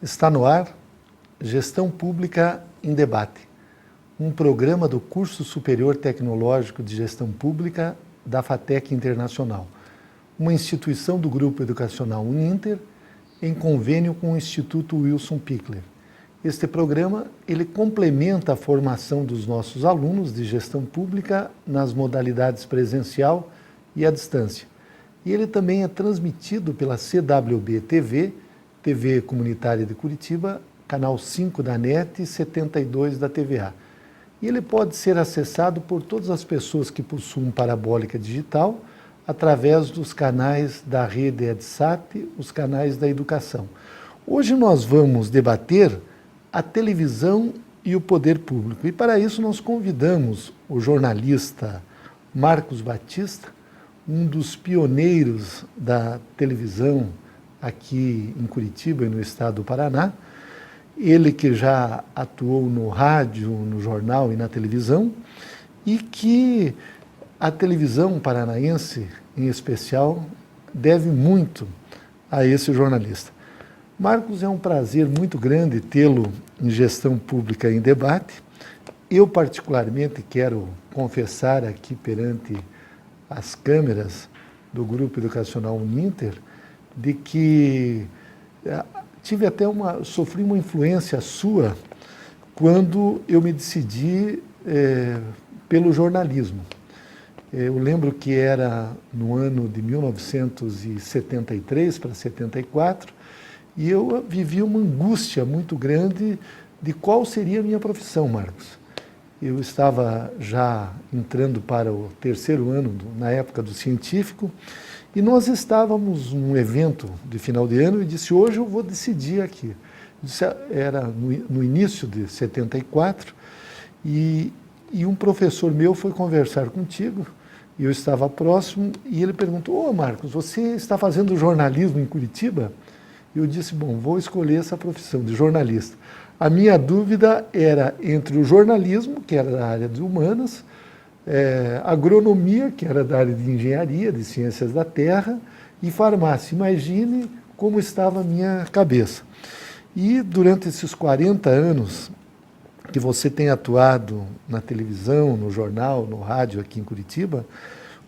Está no ar Gestão Pública em Debate, um programa do Curso Superior Tecnológico de Gestão Pública da FATEC Internacional, uma instituição do Grupo Educacional Uninter, em convênio com o Instituto Wilson Pickler. Este programa ele complementa a formação dos nossos alunos de gestão pública nas modalidades presencial e à distância. E ele também é transmitido pela CWB TV, TV Comunitária de Curitiba, canal 5 da NET e 72 da TVA. E ele pode ser acessado por todas as pessoas que possuem parabólica digital, através dos canais da rede EdSat, os canais da educação. Hoje nós vamos debater a televisão e o poder público. E para isso nós convidamos o jornalista Marcos Batista, um dos pioneiros da televisão aqui em Curitiba e no estado do Paraná. Ele que já atuou no rádio, no jornal e na televisão, e que a televisão paranaense, em especial, deve muito a esse jornalista. Marcos, é um prazer muito grande tê-lo em Gestão Pública em Debate. Eu, particularmente, quero confessar aqui perante as câmeras do Grupo Educacional Uninter de que sofri uma influência sua quando eu me decidi pelo jornalismo. Eu lembro que era no ano de 1973 para 74, e eu vivi uma angústia muito grande de qual seria a minha profissão, Marcos. Eu estava já entrando para o terceiro ano, na época do científico, e nós estávamos num evento de final de ano e disse, hoje eu vou decidir aqui. Era no início de 74, e um professor meu foi conversar contigo, e eu estava próximo, e ele perguntou, Marcos, você está fazendo jornalismo em Curitiba? E eu disse, bom, vou escolher essa profissão de jornalista. A minha dúvida era entre o jornalismo, que era da área de humanas, agronomia, que era da área de engenharia, de ciências da terra, e farmácia. Imagine como estava a minha cabeça. E durante esses 40 anos que você tem atuado na televisão, no jornal, no rádio aqui em Curitiba,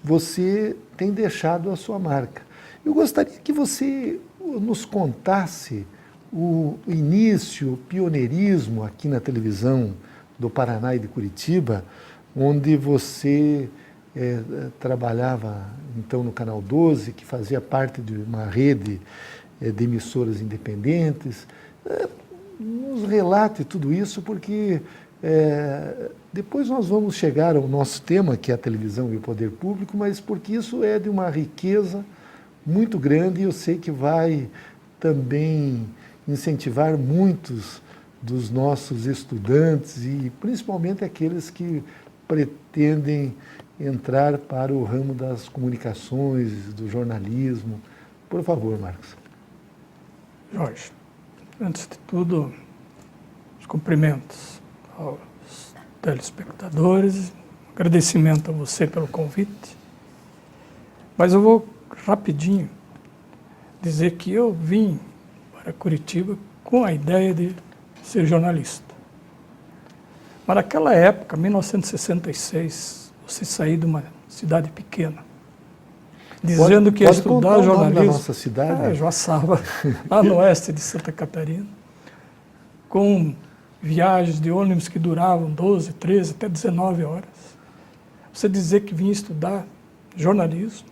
você tem deixado a sua marca. Eu gostaria que você nos contasse o início, o pioneirismo aqui na televisão do Paraná e de Curitiba, onde você trabalhava então no Canal 12, que fazia parte de uma rede de emissoras independentes. Nos relate tudo isso, porque depois nós vamos chegar ao nosso tema, que é a televisão e o poder público, mas porque isso é de uma riqueza muito grande, e eu sei que vai também incentivar muitos dos nossos estudantes e principalmente aqueles que pretendem entrar para o ramo das comunicações, do jornalismo. Por favor, Marcos. Jorge, antes de tudo, os cumprimentos aos telespectadores, agradecimento a você pelo convite, mas eu vou rapidinho dizer que eu vim para Curitiba com a ideia de ser jornalista. Mas naquela época, 1966, você sair de uma cidade pequena, dizendo que ia estudar jornalismo. O nome da nossa cidade? Joaçaba, lá no oeste de Santa Catarina, com viagens de ônibus que duravam 12, 13, até 19 horas. Você dizer que vinha estudar jornalismo,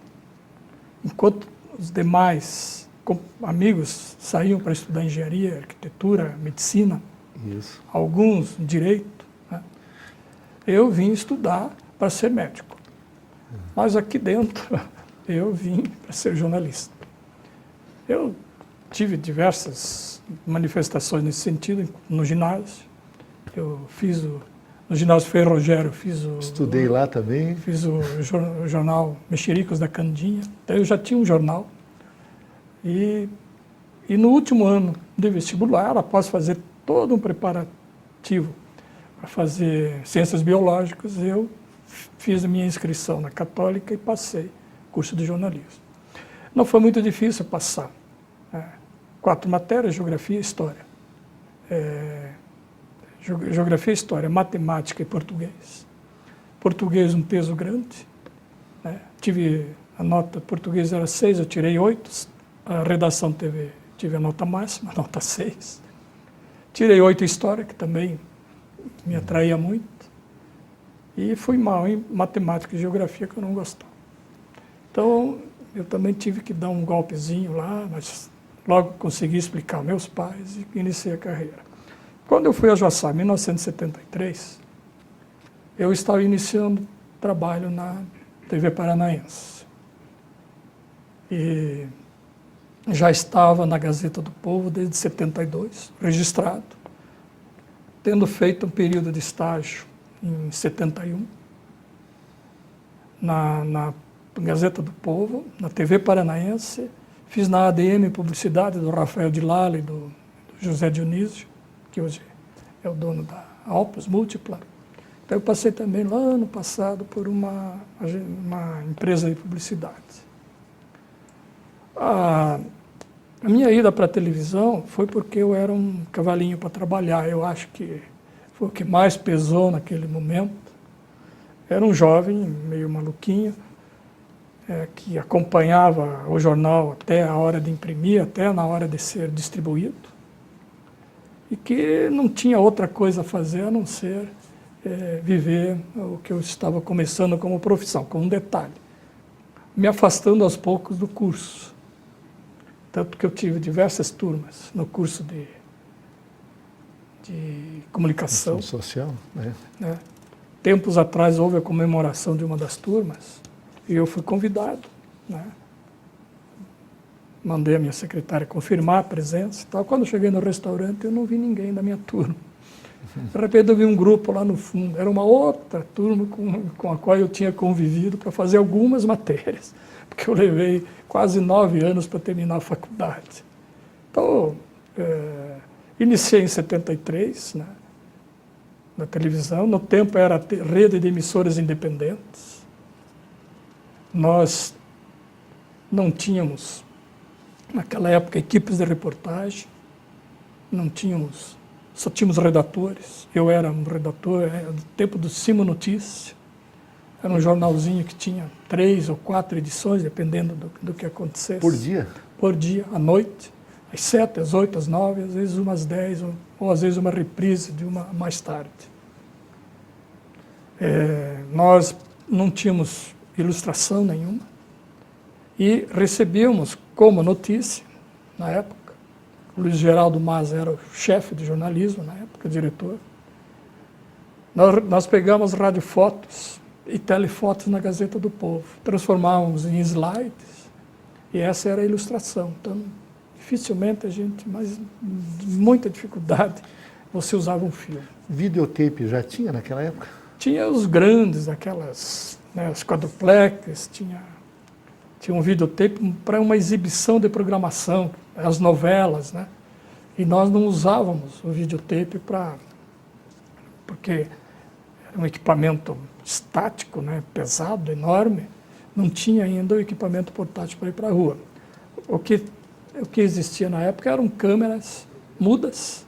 enquanto os demais amigos saíam para estudar engenharia, arquitetura, medicina, isso, alguns direito, né? Eu vim estudar para ser médico. Mas aqui dentro eu vim para ser jornalista. Eu tive diversas manifestações nesse sentido no ginásio. Eu fiz no ginásio Frei Rogério, estudei lá também. Fiz o jornal Mexericos da Candinha. Então eu já tinha um jornal. E no último ano de vestibular, após fazer todo um preparativo para fazer ciências biológicas, eu fiz a minha inscrição na Católica e passei curso de jornalismo. Não foi muito difícil passar. 4 matérias, geografia e história. Geografia, História, Matemática e Português. Português um peso grande, né? Tive a nota, português era 6, eu tirei 8, a redação tive a nota máxima, a nota 6. Tirei 8 em História, que também me atraía muito, e fui mal em Matemática e Geografia, que eu não gostava. Então, eu também tive que dar um golpezinho lá, mas logo consegui explicar aos meus pais e iniciei a carreira. Quando eu fui a Joaçá, em 1973, eu estava iniciando trabalho na TV Paranaense. E já estava na Gazeta do Povo desde 72, registrado, tendo feito um período de estágio em 71, na Gazeta do Povo, na TV Paranaense, fiz na ADM Publicidade do Rafael de Lala e do José Dionísio, que hoje é o dono da Opus Múltipla. Então eu passei também lá ano passado por uma empresa de publicidade. A minha ida para a televisão foi porque eu era um cavalinho para trabalhar. Eu acho que foi o que mais pesou naquele momento. Era um jovem, meio maluquinho, que acompanhava o jornal até a hora de imprimir, até na hora de ser distribuído, e que não tinha outra coisa a fazer a não ser viver o que eu estava começando como profissão, com um detalhe, me afastando aos poucos do curso. Tanto que eu tive diversas turmas no curso de comunicação. Ação social, né? Tempos atrás houve a comemoração de uma das turmas e eu fui convidado, né? Mandei a minha secretária confirmar a presença e tal. Quando eu cheguei no restaurante, eu não vi ninguém da minha turma. De repente eu vi um grupo lá no fundo, era uma outra turma com a qual eu tinha convivido para fazer algumas matérias, porque eu levei quase 9 anos para terminar a faculdade. Então, iniciei em 73, né, na televisão. No tempo era a rede de emissoras independentes. Nós não tínhamos, naquela época, equipes de reportagem, só tínhamos redatores. Eu era um redator do tempo do Cimo Notícia. Era um jornalzinho que tinha 3 ou 4 edições, dependendo do que acontecesse. Por dia? Por dia, à noite, às 7, às 8, às 9, às vezes umas 10, ou às vezes uma reprise de uma mais tarde. Nós não tínhamos ilustração nenhuma e recebíamos como notícia, na época, o Luiz Geraldo Maza era o chefe de jornalismo, na época, diretor. Nós pegamos radiofotos e telefotos na Gazeta do Povo, transformávamos em slides, e essa era a ilustração. Então, dificilmente mas muita dificuldade, você usava um filme. Videotape já tinha naquela época? Tinha os grandes, aquelas, né, os quadruplex, tinha um videotape para uma exibição de programação, as novelas, né? E nós não usávamos o videotape porque era um equipamento estático, né, pesado, enorme, não tinha ainda o equipamento portátil para ir para a rua. O que existia na época eram câmeras mudas,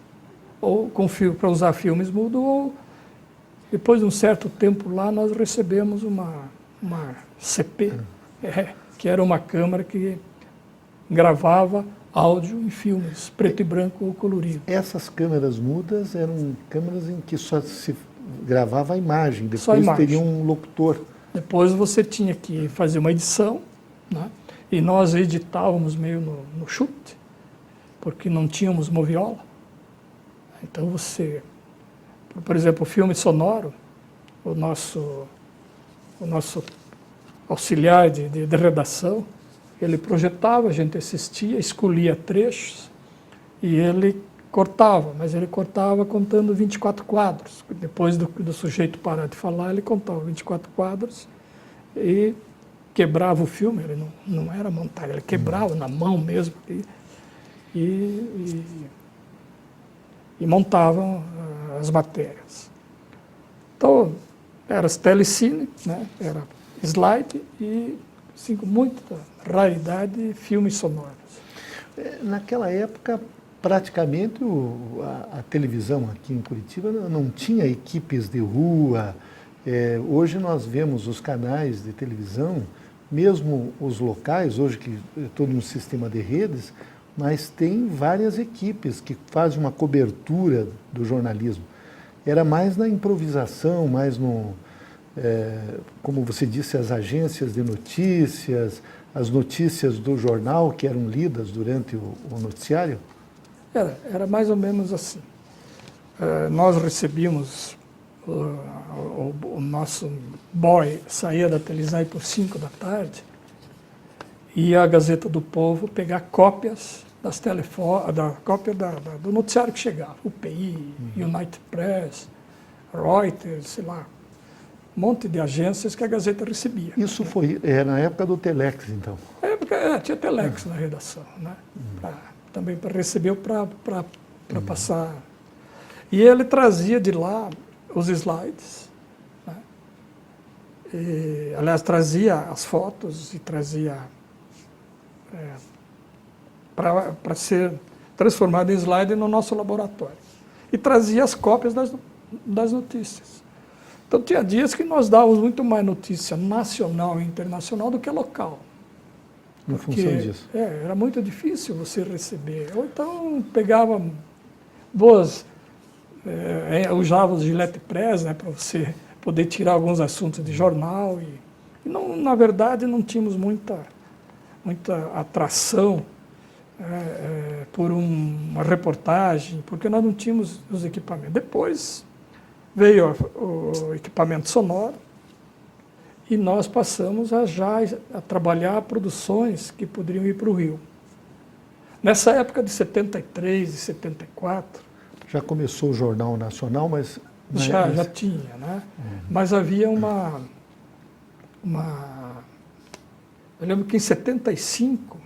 ou com fio para usar filmes mudos, ou depois de um certo tempo lá nós recebemos uma CP, que era uma câmera que gravava áudio em filmes, preto e branco ou colorido. Essas câmeras mudas eram câmeras em que só se gravava a imagem, depois Só a imagem. teria um locutor. Depois você tinha que fazer uma edição, né? E nós editávamos meio no chute, porque não tínhamos moviola. Então você, por exemplo, o filme sonoro, o nosso auxiliar de redação, ele projetava, a gente assistia, escolhia trechos e ele cortava, mas ele cortava contando 24 quadros. Depois do sujeito parar de falar, ele contava 24 quadros e quebrava o filme, ele não era montagem, ele quebrava na mão mesmo e montavam as matérias. Então, era telecine, né? Era slide e, assim, com muita raridade, filmes sonoros. Naquela época, praticamente a televisão aqui em Curitiba não tinha equipes de rua. Hoje nós vemos os canais de televisão, mesmo os locais, hoje que é todo um sistema de redes, mas tem várias equipes que fazem uma cobertura do jornalismo. Era mais na improvisação, mais no, como você disse, as agências de notícias, as notícias do jornal que eram lidas durante o noticiário? Era mais ou menos assim. Nós recebíamos, o nosso boy saía da televisão por 5 da tarde, ia à Gazeta do Povo pegar cópias das cópia do noticiário que chegava, UPI, United Press, Reuters, sei lá, um monte de agências que a Gazeta recebia. Isso foi na época do Telex, então? Tinha Telex na redação, né? Também para receber para passar. E ele trazia de lá os slides, né? Aliás, trazia as fotos e trazia para ser transformado em slide no nosso laboratório. E trazia as cópias das notícias. Então, tinha dias que nós dávamos muito mais notícia nacional e internacional do que local. Em função disso. Era muito difícil você receber. Ou então, pegava boas... usava os Gillette Press, né, para você poder tirar alguns assuntos de jornal. E não, na verdade, não tínhamos muita atração por uma reportagem, porque nós não tínhamos os equipamentos. Depois veio o equipamento sonoro e nós passamos a trabalhar produções que poderiam ir para o Rio. Nessa época de 73 e 74... Já começou o Jornal Nacional, mas... Já tinha, né? Mas havia uma... Eu lembro que em 75,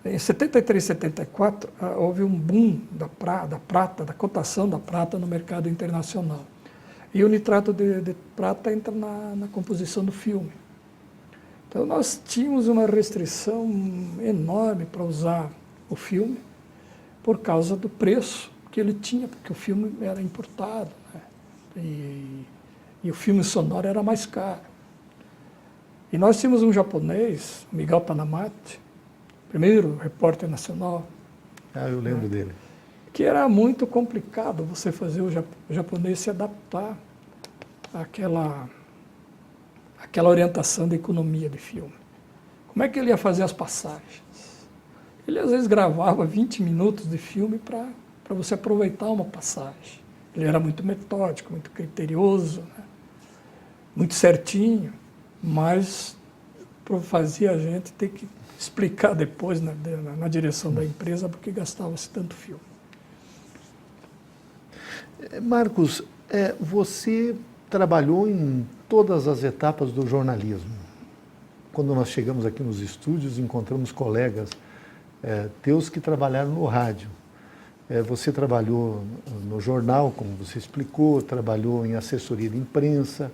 em 73 e 74, houve um boom da prata, da cotação da prata no mercado internacional. E o nitrato de prata entra na composição do filme. Então, nós tínhamos uma restrição enorme para usar o filme por causa do preço que ele tinha, porque o filme era importado, né? E o filme sonoro era mais caro. E nós tínhamos um japonês, Miguel Tanamate, primeiro repórter nacional. Eu lembro dele. Que era muito complicado você fazer o japonês se adaptar àquela orientação da economia de filme. Como é que ele ia fazer as passagens? Ele às vezes gravava 20 minutos de filme para você aproveitar uma passagem. Ele era muito metódico, muito criterioso, né? Muito certinho, mas fazia a gente ter que explicar depois na direção da empresa porque gastava-se tanto filme. Marcos, você trabalhou em todas as etapas do jornalismo. Quando nós chegamos aqui nos estúdios, encontramos colegas teus que trabalharam no rádio. Você trabalhou no jornal, como você explicou, trabalhou em assessoria de imprensa,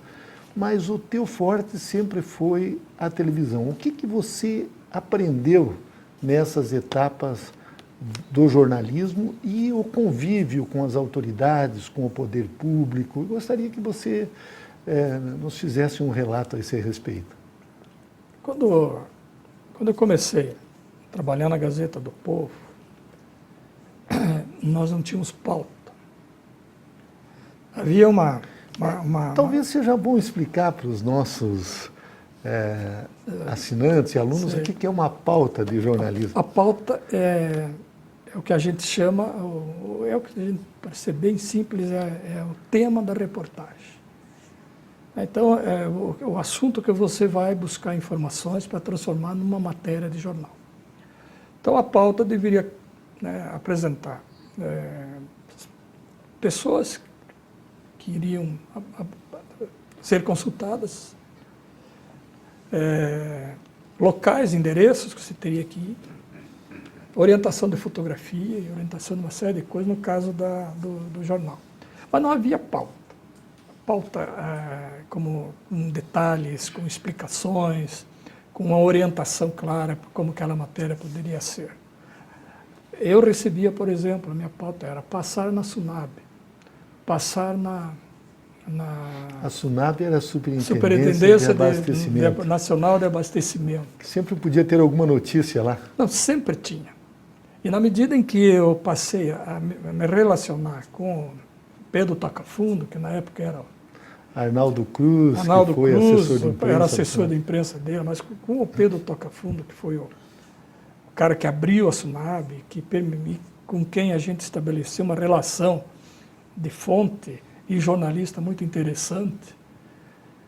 mas o teu forte sempre foi a televisão. O que você aprendeu nessas etapas do jornalismo e o convívio com as autoridades, com o poder público? Eu gostaria que você nos fizesse um relato a esse respeito. Quando eu comecei a trabalhar na Gazeta do Povo, nós não tínhamos pauta. Havia Talvez seja bom explicar para os nossos assinantes e alunos o que é uma pauta de jornalismo. A pauta é o que a gente chama, para ser bem simples, é o tema da reportagem. Então, o assunto que você vai buscar informações para transformar numa matéria de jornal. Então, a pauta deveria apresentar pessoas que iriam ser consultadas, locais, endereços que você teria que ir, orientação de fotografia e orientação de uma série de coisas, no caso do jornal. Mas não havia pauta. Pauta com detalhes, com explicações, com uma orientação clara para como aquela matéria poderia ser. eu recebia, por exemplo, a minha pauta era passar na SUNAB, passar A SUNAB era a Superintendência de Abastecimento, Nacional de Abastecimento. que sempre podia ter alguma notícia lá. Não, sempre tinha. E na medida em que eu passei a me relacionar com Pedro Toca Fundo, que na época era Arnaldo Cruz, Arnaldo que foi Cruz, assessor de imprensa. era assessor de imprensa dele, mas com o Pedro Toca Fundo, que foi o cara que abriu a SUNAB, com quem a gente estabeleceu uma relação de fonte e jornalista muito interessante,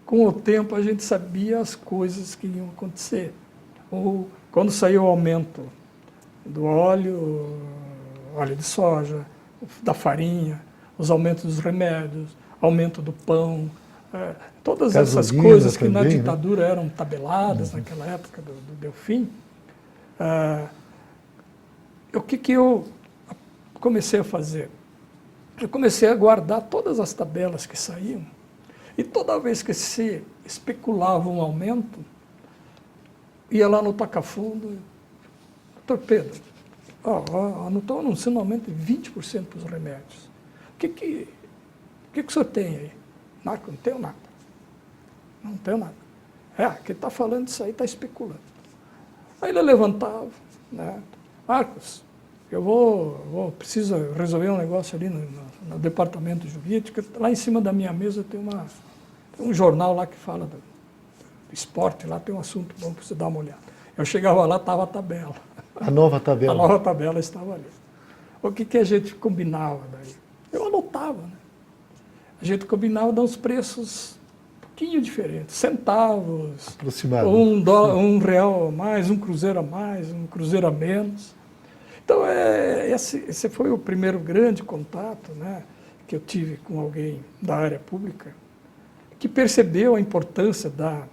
com o tempo a gente sabia as coisas que iam acontecer. Ou quando saiu o aumento do óleo de soja, da farinha, os aumentos dos remédios, aumento do pão, todas essas coisas que na ditadura eram tabeladas naquela época do Delfim. O que eu comecei a fazer? Eu comecei a guardar todas as tabelas que saíam e toda vez que se especulava um aumento, ia lá no Toca Fundo, doutor Pedro, não estou anunciando um aumento de 20% para os remédios. O que o senhor tem aí? Marco, não tenho nada. Não tenho nada. Quem está falando isso aí está especulando. Aí ele levantava, né? Marcos, eu preciso resolver um negócio ali no departamento jurídico. Lá em cima da minha mesa tem um jornal lá que fala do esporte, lá tem um assunto bom para você dar uma olhada. Eu chegava lá, estava a tabela. A nova tabela. A nova tabela estava ali. O que a gente combinava daí? Eu anotava, né? A gente combinava dar uns preços um pouquinho diferentes, centavos, aproximado. Um real a mais, um cruzeiro a mais, um cruzeiro a menos. Então, esse foi o primeiro grande contato, né, que eu tive com alguém da área pública, que percebeu a importância da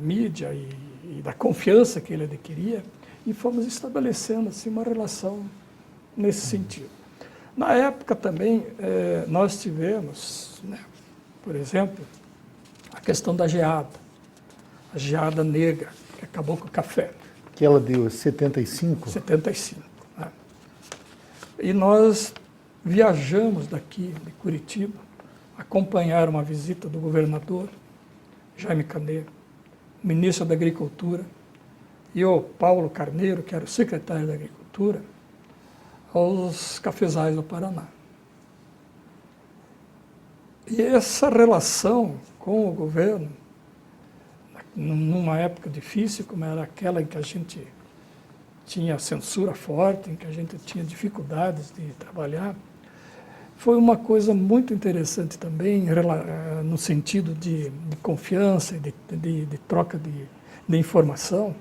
mídia e da confiança que ele adquiria, e fomos estabelecendo assim, uma relação nesse sentido. Na época também, nós tivemos, né, por exemplo, a questão da geada, a geada negra, que acabou com o café. Que ela deu 75? 75. Né? E nós viajamos daqui, de Curitiba, acompanhar uma visita do governador Jaime Caneiro, ministro da Agricultura, e o Paulo Carneiro, que era o secretário da Agricultura, aos cafezais do Paraná. E essa relação com o governo, numa época difícil, como era aquela em que a gente tinha censura forte, em que a gente tinha dificuldades de trabalhar, foi uma coisa muito interessante também, no sentido de confiança e de troca de informação,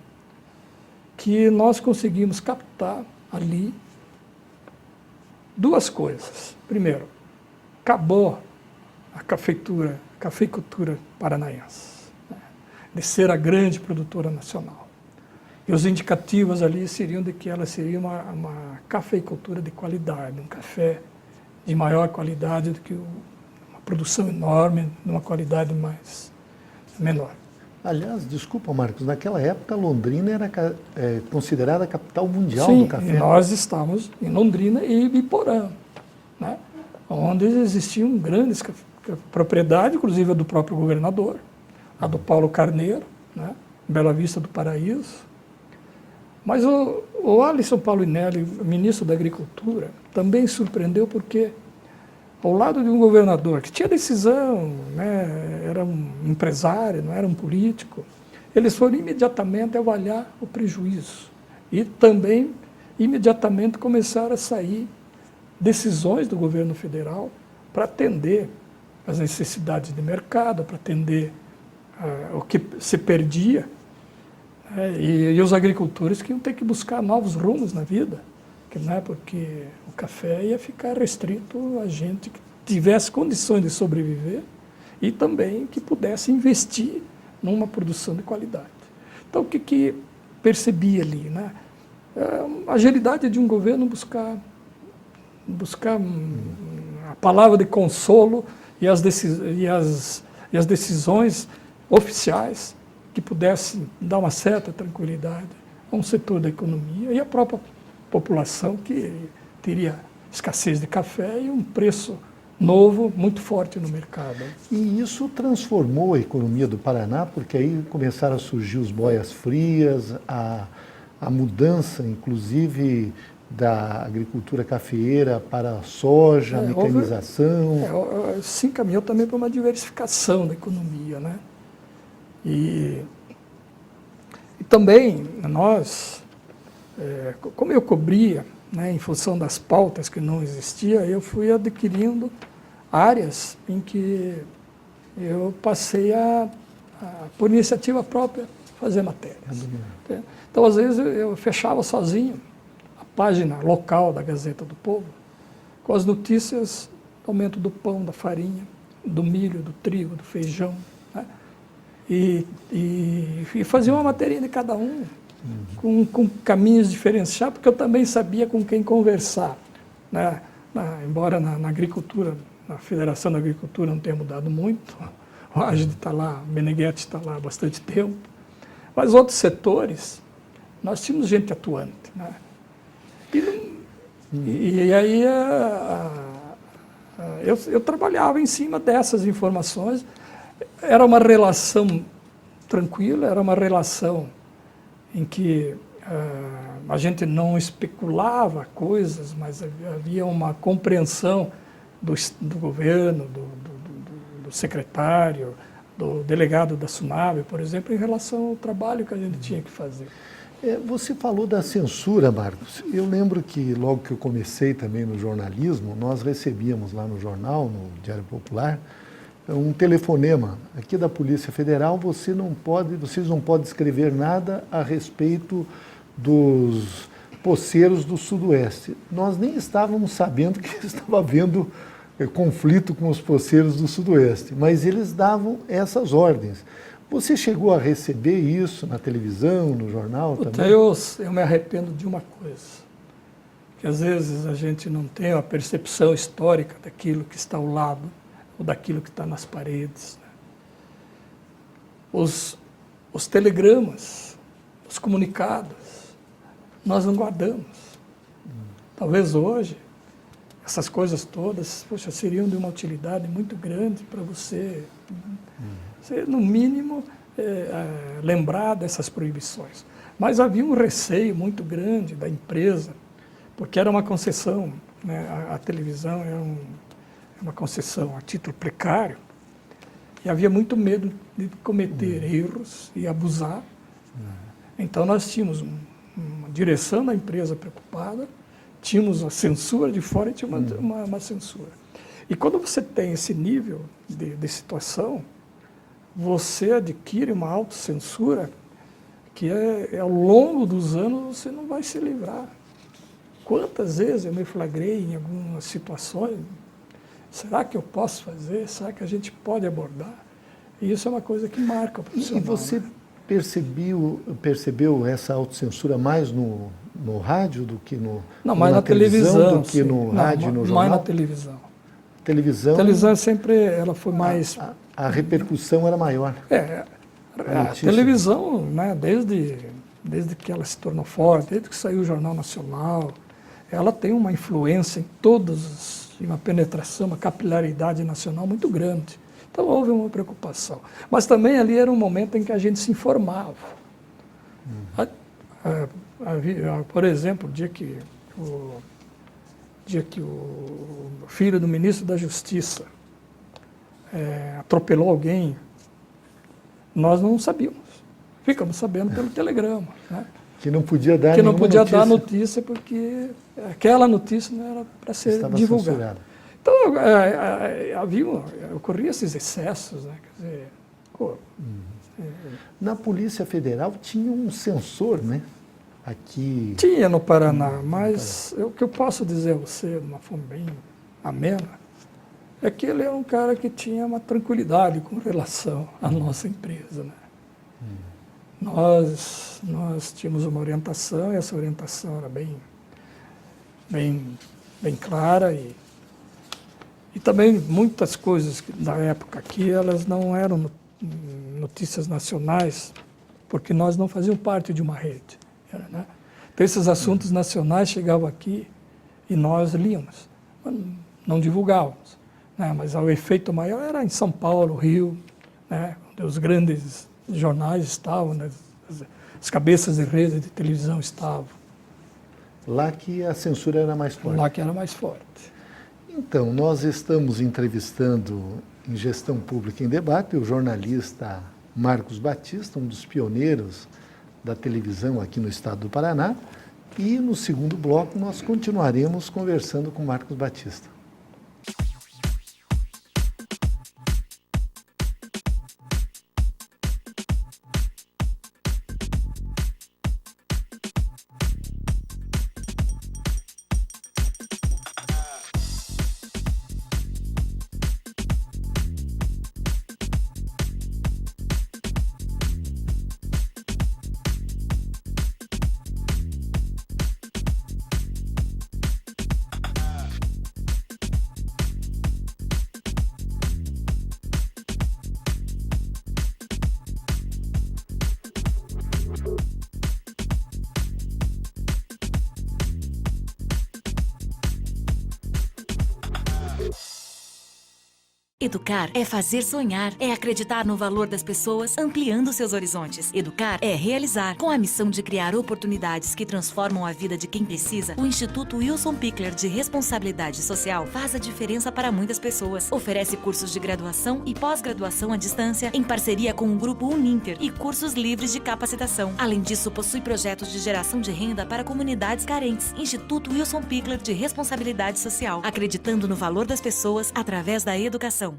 que nós conseguimos captar ali duas coisas. Primeiro, acabou a cafeicultura paranaense, né, de ser a grande produtora nacional. E os indicativos ali seriam de que ela seria uma cafeicultura de qualidade, um café de maior qualidade do que uma produção enorme, de uma qualidade menor. Aliás, desculpa, Marcos, naquela época Londrina era considerada a capital mundial Sim, do café. E nós estamos em Londrina e Ibiporã, né, onde existiam grandes propriedades, inclusive a do próprio governador, a do Paulo Carneiro, né, Bela Vista do Paraíso. Mas o Alisson Paulinelli, ministro da Agricultura, também surpreendeu porque, ao lado de um governador que tinha decisão, né, era um empresário, não era um político, eles foram imediatamente avaliar o prejuízo e também imediatamente começaram a sair decisões do governo federal para atender as necessidades de mercado, para atender o que se perdia. E os agricultores que iam ter que buscar novos rumos na vida, porque o café ia ficar restrito a gente que tivesse condições de sobreviver e também que pudesse investir numa produção de qualidade. Então, o que percebi ali? Né? A agilidade de um governo buscar a palavra de consolo e as decisões oficiais que pudessem dar uma certa tranquilidade a um setor da economia e a própria população que teria escassez de café e um preço novo muito forte no mercado. E isso transformou a economia do Paraná, porque aí começaram a surgir os boias frias, a mudança, inclusive, da agricultura cafeeira para a soja, a mecanização. Se encaminhou também para uma diversificação da economia, né? E também nós, como eu cobria, né, em função das pautas que não existiam, eu fui adquirindo áreas em que eu passei por iniciativa própria, fazer matérias. Então, às vezes, eu fechava sozinho a página local da Gazeta do Povo com as notícias do aumento do pão, da farinha, do milho, do trigo, do feijão, né? E fazia uma matéria de cada um, com caminhos diferenciados, porque eu também sabia com quem conversar, né? Embora na agricultura, na Federação da Agricultura não tenha mudado muito, o Ágide está lá, o Meneghetti está lá há bastante tempo, mas outros setores, nós tínhamos gente atuante, né? E aí eu trabalhava em cima dessas informações. Era uma relação tranquila, era uma relação em que a gente não especulava coisas, mas havia uma compreensão do governo, do secretário, do delegado da SUNAB, por exemplo, em relação ao trabalho que a gente tinha que fazer. Você falou da censura, Marcos. Eu lembro que logo que eu comecei também no jornalismo, nós recebíamos lá no jornal, no Diário Popular, um telefonema aqui da Polícia Federal: vocês não podem escrever nada a respeito dos poceiros do Sudoeste. Nós nem estávamos sabendo que estava havendo conflito com os poceiros do Sudoeste, mas eles davam essas ordens. Você chegou a receber isso na televisão, no jornal também? Eu me arrependo de uma coisa, que às vezes a gente não tem a percepção histórica daquilo que está ao lado, ou daquilo que está nas paredes, né? Os telegramas, os comunicados, nós não guardamos. Talvez hoje, essas coisas todas, poxa, seriam de uma utilidade muito grande para você, no mínimo, lembrar dessas proibições. Mas havia um receio muito grande da empresa, porque era uma concessão, né? A televisão é uma concessão a título precário, e havia muito medo de cometer erros e abusar. Então nós tínhamos uma direção da empresa preocupada, tínhamos a censura de fora e tinha uma censura. E quando você tem esse nível de situação, você adquire uma autocensura que ao longo dos anos você não vai se livrar. Quantas vezes eu me flagrei em algumas situações? Será que eu posso fazer? Será que a gente pode abordar? E isso é uma coisa que marca o profissional. E você percebeu essa autocensura mais no rádio do que mais na televisão do que no rádio e no jornal? Mais na televisão. Televisão? A televisão sempre ela foi mais... A repercussão era maior. A televisão, né, desde que ela se tornou forte, desde que saiu o Jornal Nacional, ela tem uma influência em todos, uma penetração, uma capilaridade nacional muito grande. Então houve uma preocupação. Mas também ali era um momento em que a gente se informava. Por exemplo, o dia que o filho do ministro da Justiça atropelou alguém, nós não sabíamos. Ficamos sabendo pelo telegrama, né? Que não podia dar Que não podia dar notícia porque aquela notícia não era para ser estava divulgada. Censurada. Então, ocorriam esses excessos, né? Quer dizer, Na Polícia Federal tinha um censor, né? Aqui... Tinha no Paraná, mas o que eu posso dizer a você, de uma forma bem amena, é que ele é um cara que tinha uma tranquilidade com relação à nossa empresa, né? Nós tínhamos uma orientação, e essa orientação era bem clara, e também muitas coisas da época aqui, elas não eram notícias nacionais, porque nós não fazíamos parte de uma rede, né? Então, esses assuntos nacionais chegavam aqui e nós líamos, não divulgávamos, né? Mas o efeito maior era em São Paulo, Rio, né? Onde os grandes jornais estavam, né? As cabeças de rede de televisão estavam. Lá que a censura era mais forte. Lá que era mais forte. Então, nós estamos entrevistando em Gestão Pública em Debate o jornalista Marcos Batista, um dos pioneiros da televisão aqui no estado do Paraná. E no segundo bloco nós continuaremos conversando com Marcos Batista. Educar é fazer sonhar, é acreditar no valor das pessoas, ampliando seus horizontes. Educar é realizar. Com a missão de criar oportunidades que transformam a vida de quem precisa, o Instituto Wilson Pickler de Responsabilidade Social faz a diferença para muitas pessoas. Oferece cursos de graduação e pós-graduação à distância, em parceria com o Grupo Uninter e cursos livres de capacitação. Além disso, possui projetos de geração de renda para comunidades carentes. Instituto Wilson Pickler de Responsabilidade Social, acreditando no valor das pessoas através da educação.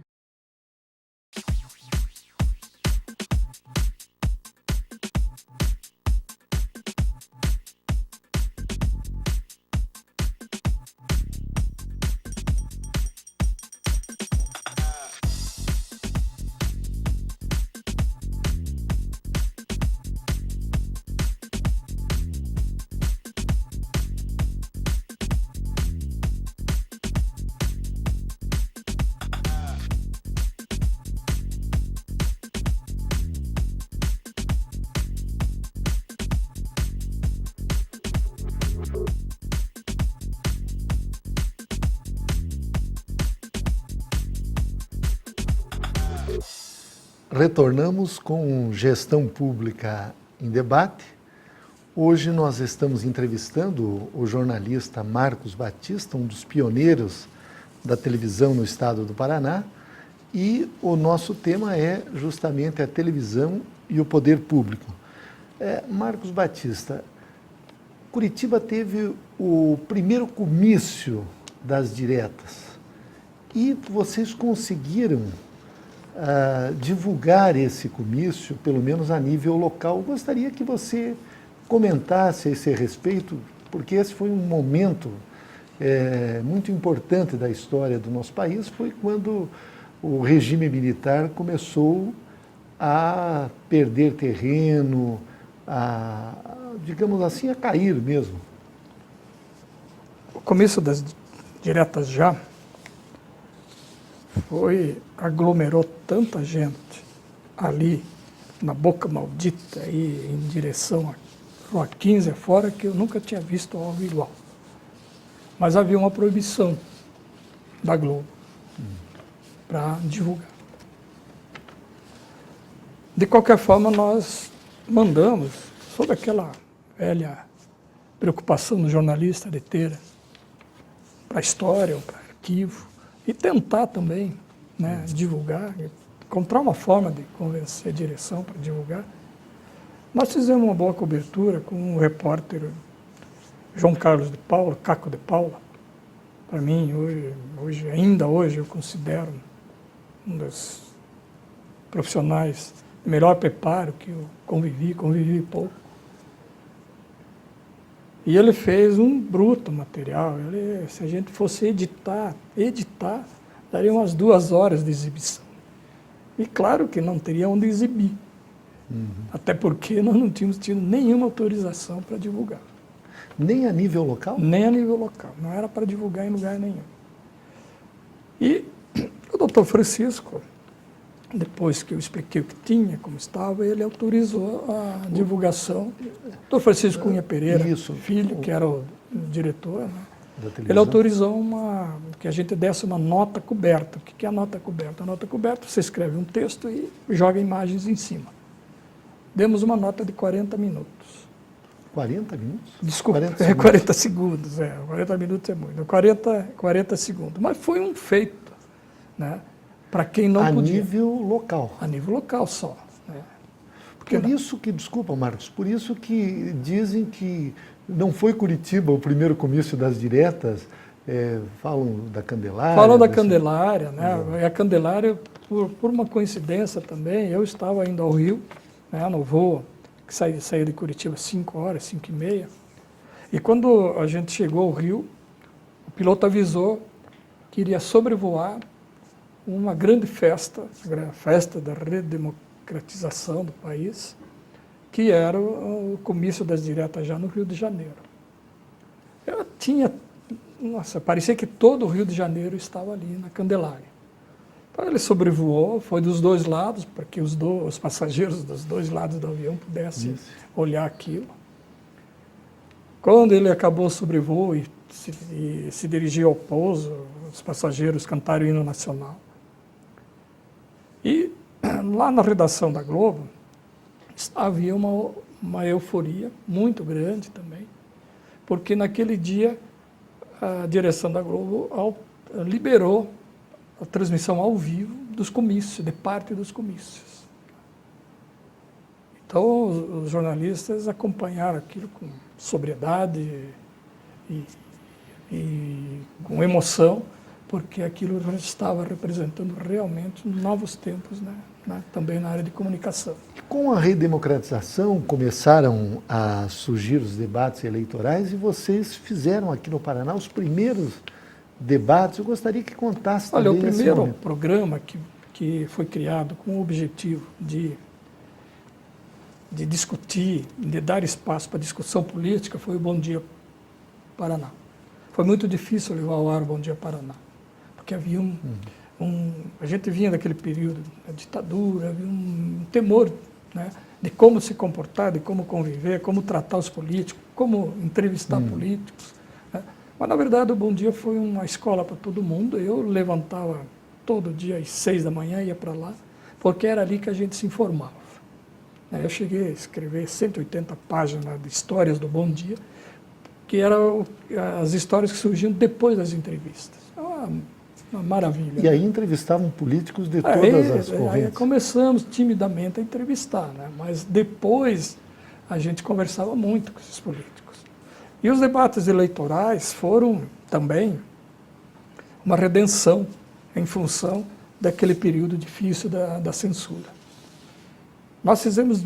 Retornamos com Gestão Pública em Debate. Hoje nós estamos entrevistando o jornalista Marcos Batista, um dos pioneiros da televisão no estado do Paraná, e o nosso tema é justamente a televisão e o poder público. Marcos Batista, Curitiba teve o primeiro comício das diretas e vocês conseguiram divulgar esse comício, pelo menos a nível local. Eu gostaria que você comentasse a esse respeito, porque esse foi um momento muito importante da história do nosso país, foi quando o regime militar começou a perder terreno, digamos assim, a cair mesmo. O comício das diretas já aglomerou tanta gente ali na Boca Maldita e em direção a Rua 15 afora, que eu nunca tinha visto algo igual. Mas havia uma proibição da Globo para divulgar. De qualquer forma, nós mandamos, sob aquela velha preocupação do jornalista de ter para a história ou para arquivo, e tentar também, né, divulgar, encontrar uma forma de convencer a direção para divulgar. Nós fizemos uma boa cobertura com o repórter João Carlos de Paula, Caco de Paula. Para mim, ainda hoje, eu considero um dos profissionais de melhor preparo que eu convivi pouco. E ele fez um bruto material. Se a gente fosse editar, daria umas 2 horas de exibição. E claro que não teria onde exibir. Até porque nós não tínhamos tido nenhuma autorização para divulgar. Nem a nível local? Nem a nível local. Não era para divulgar em lugar nenhum. E o doutor Francisco depois que eu expliquei o que tinha, como estava, ele autorizou a divulgação. Dr. Francisco Cunha Pereira, filho, que era o diretor, né? Ele autorizou que a gente desse uma nota coberta. O que é a nota coberta? A nota coberta, você escreve um texto e joga imagens em cima. Demos uma nota de 40 minutos. 40 minutos? Desculpa, 40 segundos. 40 minutos é muito. 40 segundos. Mas foi um feito, né? Para quem não podia. A nível local. A nível local só. Né? Desculpa, Marcos, por isso que dizem que não foi Curitiba o primeiro comício das diretas, falam da Candelária. Falam da Candelária, né? E a Candelária, por uma coincidência também, eu estava indo ao Rio, né, no voo, que saía de Curitiba às 5 horas, 5 e meia, e quando a gente chegou ao Rio, o piloto avisou que iria sobrevoar uma grande festa, a festa da redemocratização do país, que era o comício das diretas já no Rio de Janeiro. Parecia que todo o Rio de Janeiro estava ali na Candelária. Então ele sobrevoou, foi dos dois lados, para que os passageiros dos dois lados do avião pudessem olhar aquilo. Quando ele acabou o sobrevoo e se dirigiu ao pouso, os passageiros cantaram o hino nacional. E lá na redação da Globo, havia uma euforia muito grande também, porque naquele dia a direção da Globo liberou a transmissão ao vivo dos comícios, de parte dos comícios. Então os jornalistas acompanharam aquilo com sobriedade e com emoção, porque aquilo estava representando realmente novos tempos, né? Também na área de comunicação. Com a redemocratização, começaram a surgir os debates eleitorais e vocês fizeram aqui no Paraná os primeiros debates. Eu gostaria que contasse também. Olha, o primeiro programa que foi criado com o objetivo de discutir, de dar espaço para discussão política foi o Bom Dia Paraná. Foi muito difícil levar ao ar o Bom Dia Paraná, porque havia a gente vinha daquele período da ditadura, havia um temor, né, de como se comportar, de como conviver, como tratar os políticos, como entrevistar políticos. Né? Mas, na verdade, o Bom Dia foi uma escola para todo mundo. Eu levantava todo dia às 6 da manhã, ia para lá, porque era ali que a gente se informava. Eu cheguei a escrever 180 páginas de histórias do Bom Dia, que eram as histórias que surgiam depois das entrevistas. Uma maravilha. E aí entrevistavam políticos de todas as correntes? Aí começamos timidamente a entrevistar, né? Mas depois a gente conversava muito com esses políticos. E os debates eleitorais foram também uma redenção em função daquele período difícil da censura. Nós fizemos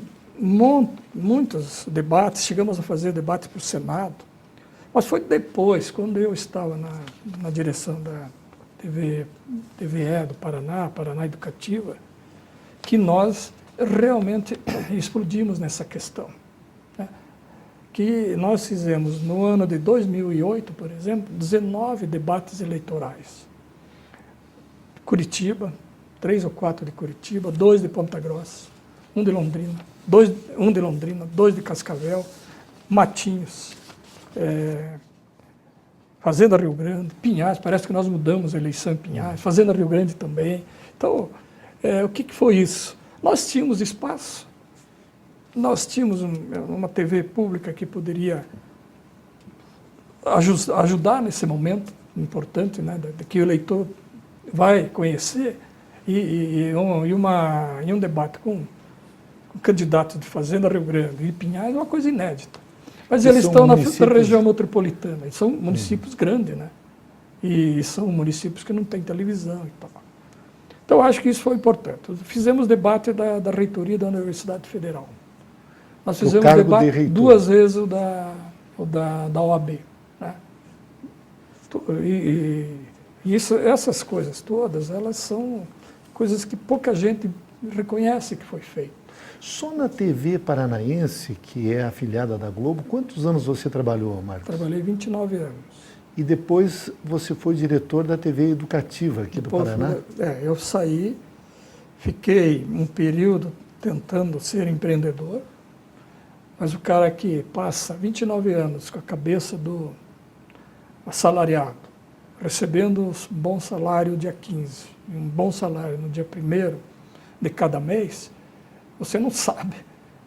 muitos debates, chegamos a fazer debate para o Senado, mas foi depois, quando eu estava na direção da TVE do Paraná, Paraná Educativa, que nós realmente explodimos nessa questão. Né? Que nós fizemos, no ano de 2008, por exemplo, 19 debates eleitorais. Curitiba, 3 ou 4 de Curitiba, 2 de Ponta Grossa, 1 de Londrina, 2 de Cascavel, Matinhos, Fazenda Rio Grande, Pinhais, parece que nós mudamos a eleição em Pinhais, Fazenda Rio Grande também. Então, o que foi isso? Nós tínhamos espaço, nós tínhamos uma TV pública que poderia ajudar nesse momento importante, né, que o eleitor vai conhecer, e um debate com candidatos de Fazenda Rio Grande e Pinhais é uma coisa inédita. Mas eles estão na região metropolitana, eles são municípios grandes, né? E são municípios que não têm televisão e tal. Então, acho que isso foi importante. Fizemos debate da reitoria da Universidade Federal. Nós fizemos debate 2 vezes o da OAB. Né? Essas coisas todas, elas são coisas que pouca gente reconhece que foi feito. Só na TV paranaense, que é afiliada da Globo, quantos anos você trabalhou, Marcos? Trabalhei 29 anos. E depois você foi diretor da TV Educativa aqui do Paraná? Eu saí, Fiquei um período tentando ser empreendedor, mas o cara que passa 29 anos com a cabeça do assalariado, recebendo um bom salário dia 15, e um bom salário no dia 1º de cada mês, você não sabe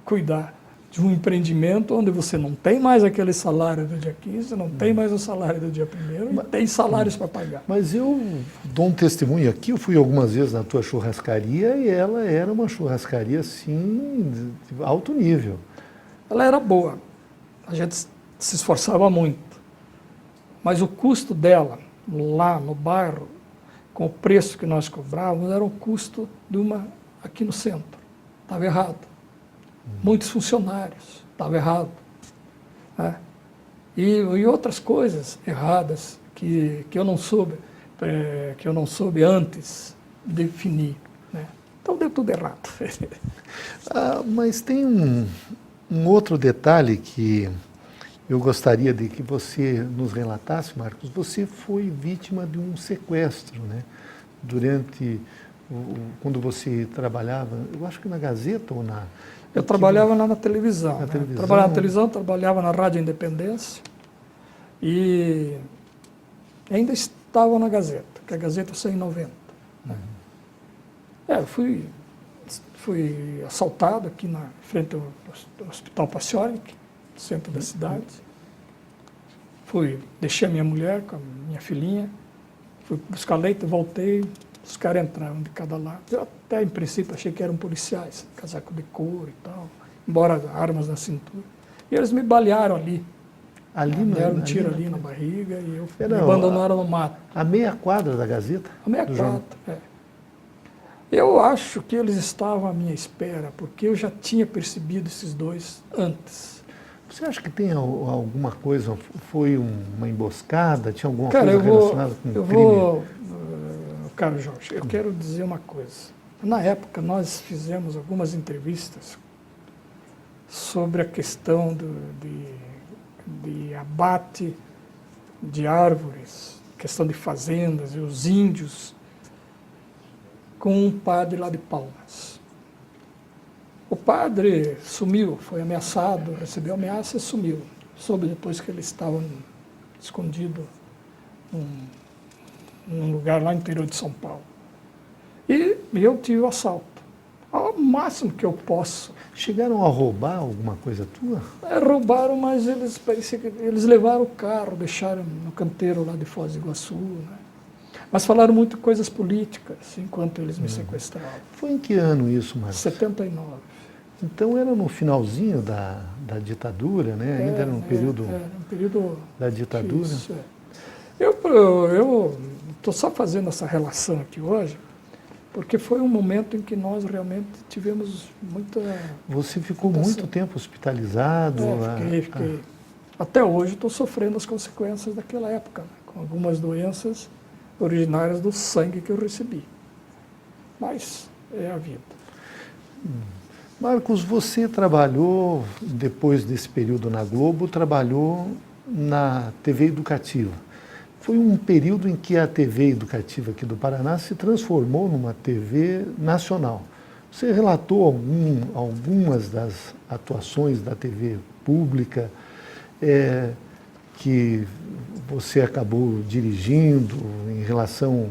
cuidar de um empreendimento onde você não tem mais aquele salário do dia 15, não tem mais o salário do dia 1º, e tem salários para pagar. Mas eu dou um testemunho aqui, eu fui algumas vezes na tua churrascaria e ela era uma churrascaria assim, de alto nível. Ela era boa, a gente se esforçava muito, mas o custo dela, lá no bairro, com o preço que nós cobrávamos, era o custo de uma aqui no centro. Estava errado. Muitos funcionários, estava errado. Né? E outras coisas erradas que eu não soube antes definir. Né? Então deu tudo errado. Mas tem um outro detalhe que eu gostaria de que você nos relatasse, Marcos. Você foi vítima de um sequestro, né? Durante, quando você trabalhava, eu acho que na Gazeta ou na... Eu trabalhava lá na televisão. Na televisão. Trabalhava na televisão, trabalhava na Rádio Independência e ainda estava na Gazeta, que a Gazeta saiu em 90. Né? Eu fui assaltado aqui na frente do Hospital Pacioric, no centro da cidade. Deixei a minha mulher com a minha filhinha, fui buscar leite, voltei, os caras entraram de cada lado. Eu até, em princípio, achei que eram policiais, casaco de couro e tal, embora armas na cintura. E eles me balearam ali. Deram um tiro ali na barriga e me abandonaram no mato. A meia quadra da Gazeta? A meia quadra, é. Eu acho que eles estavam à minha espera, porque eu já tinha percebido esses dois antes. Você acha que tem alguma coisa, foi uma emboscada, tinha alguma coisa relacionada com o crime? Cara, Jorge, eu quero dizer uma coisa. Na época, nós fizemos algumas entrevistas sobre a questão de abate de árvores, questão de fazendas e os índios, com um padre lá de Palmas. O padre sumiu, foi ameaçado, recebeu ameaça e sumiu. Soube depois que eles estavam escondidos num lugar lá no interior de São Paulo. E eu tive o assalto, ao máximo que eu posso. Chegaram a roubar alguma coisa tua? Roubaram, mas parecia que eles levaram o carro, deixaram no canteiro lá de Foz do Iguaçu, né? Mas falaram muito coisas políticas enquanto eles me sequestravam. Foi em que ano isso, Marcos? 79. Então era no finalzinho da ditadura, né? Ainda era um período, um período da ditadura. Isso, é. Eu estou só fazendo essa relação aqui hoje, porque foi um momento em que nós realmente tivemos muita... Você ficou muito tempo hospitalizado? Fiquei. Até hoje estou sofrendo as consequências daquela época, né? Com algumas doenças originárias do sangue que eu recebi. Mas é a vida. Marcos, você trabalhou, depois desse período na Globo, trabalhou na TV Educativa. Foi um período em que a TV Educativa aqui do Paraná se transformou numa TV nacional. Você relatou algumas das atuações da TV pública que você acabou dirigindo em relação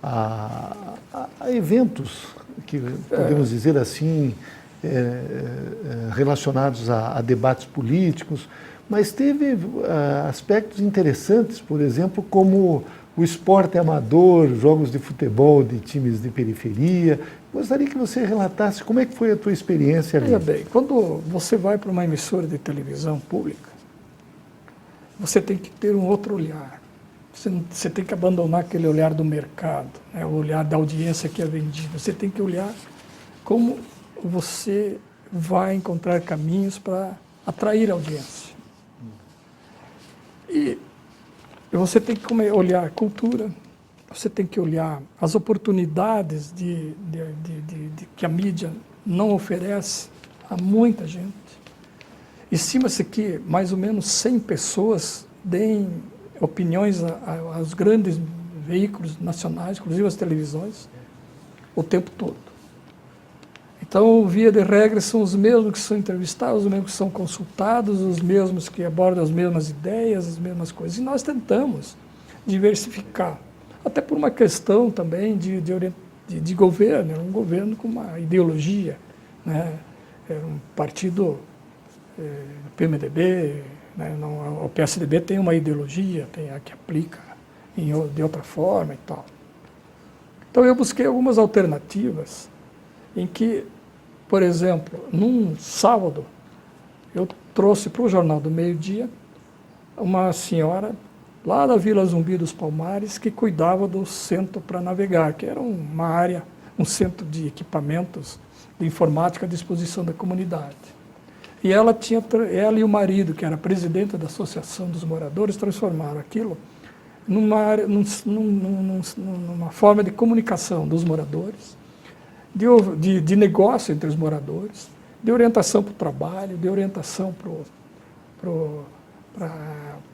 a eventos que podemos dizer assim, relacionados a debates políticos, mas teve aspectos interessantes, por exemplo, como o esporte amador, jogos de futebol de times de periferia. Gostaria que você relatasse como é que foi a tua experiência ali. Veja bem, quando você vai para uma emissora de televisão pública, você tem que ter um outro olhar. Você tem que abandonar aquele olhar do mercado, né, o olhar da audiência que é vendida. Você tem que olhar como você vai encontrar caminhos para atrair a audiência. E você tem que olhar a cultura, você tem que olhar as oportunidades que a mídia não oferece a muita gente. Estima-se que mais ou menos 100 pessoas deem opiniões aos grandes veículos nacionais, inclusive as televisões, o tempo todo. Então, via de regra, são os mesmos que são entrevistados, os mesmos que são consultados, os mesmos que abordam as mesmas ideias, as mesmas coisas. E nós tentamos diversificar, até por uma questão também de governo, era um governo com uma ideologia, né? Era um partido, PMDB, né? Não, o PSDB tem uma ideologia, tem a que aplica de outra forma e tal. Então eu busquei algumas alternativas em que, por exemplo, num sábado, eu trouxe para o Jornal do Meio-Dia uma senhora lá da Vila Zumbi dos Palmares que cuidava do centro para navegar, que era uma área, um centro de equipamentos de informática à disposição da comunidade. E ela e o marido, que era presidente da Associação dos Moradores, transformaram aquilo numa forma de comunicação dos moradores, de negócio entre os moradores, de orientação para o trabalho, de orientação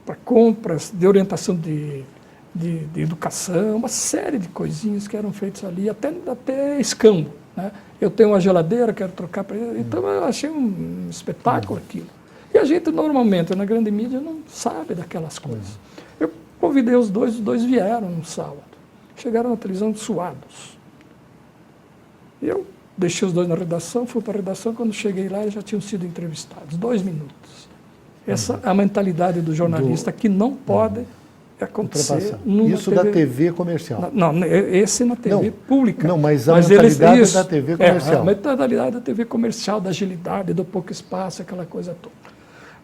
para compras, de orientação de educação, uma série de coisinhas que eram feitas ali, até escambo, né? Eu tenho uma geladeira, quero trocar para ele, então eu achei um espetáculo aquilo. E a gente normalmente, na grande mídia, não sabe daquelas coisas. Eu convidei os dois vieram no sábado, chegaram na televisão suados. Eu deixei os dois na redação, fui para a redação, quando cheguei lá, eles já tinham sido entrevistados, 2 minutos. Essa é a mentalidade do jornalista que não pode acontecer numa Isso da TV comercial. Não, esse na TV pública. Não, mas a mentalidade da TV comercial. A mentalidade da TV comercial, da agilidade, do pouco espaço, aquela coisa toda.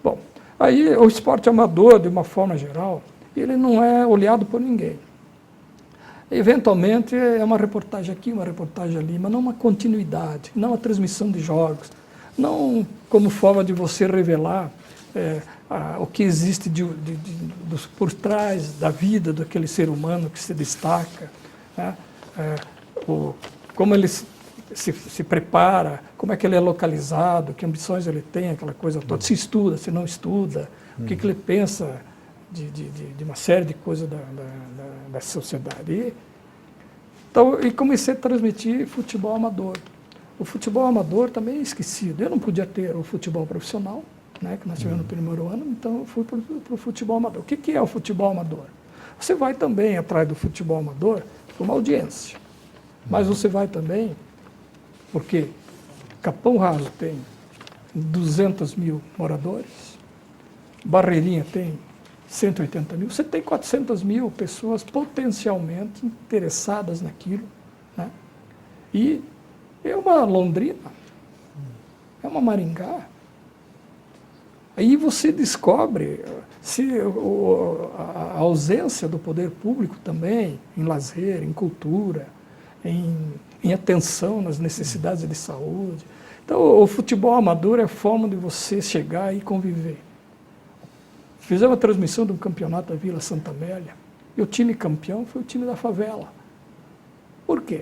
Bom, aí o esporte amador, de uma forma geral, ele não é olhado por ninguém. Eventualmente é uma reportagem aqui, uma reportagem ali, mas não uma continuidade, não uma transmissão de jogos, não como forma de você revelar o que existe por trás da vida daquele ser humano que se destaca, né? Como ele se prepara, como é que ele é localizado, que ambições ele tem, aquela coisa toda, se estuda, se não estuda, o que ele pensa de uma série de coisas da sociedade. Então, e comecei a transmitir futebol amador. O futebol amador também é esquecido. Eu não podia ter o futebol profissional, né, que nós tivemos no primeiro ano, então eu fui para o futebol amador. O que é o futebol amador? Você vai também atrás do futebol amador por uma audiência, mas você vai também porque Capão Raso tem 200 mil moradores, Barreirinha tem 180 mil, você tem 400 mil pessoas potencialmente interessadas naquilo, né? E é uma Londrina, é uma Maringá. Aí você descobre a ausência do poder público também em lazer, em cultura, em atenção nas necessidades de saúde. Então, o futebol amador é a forma de você chegar e conviver. Fizemos a transmissão de um campeonato da Vila Santa Amélia, e o time campeão foi o time da favela. Por quê?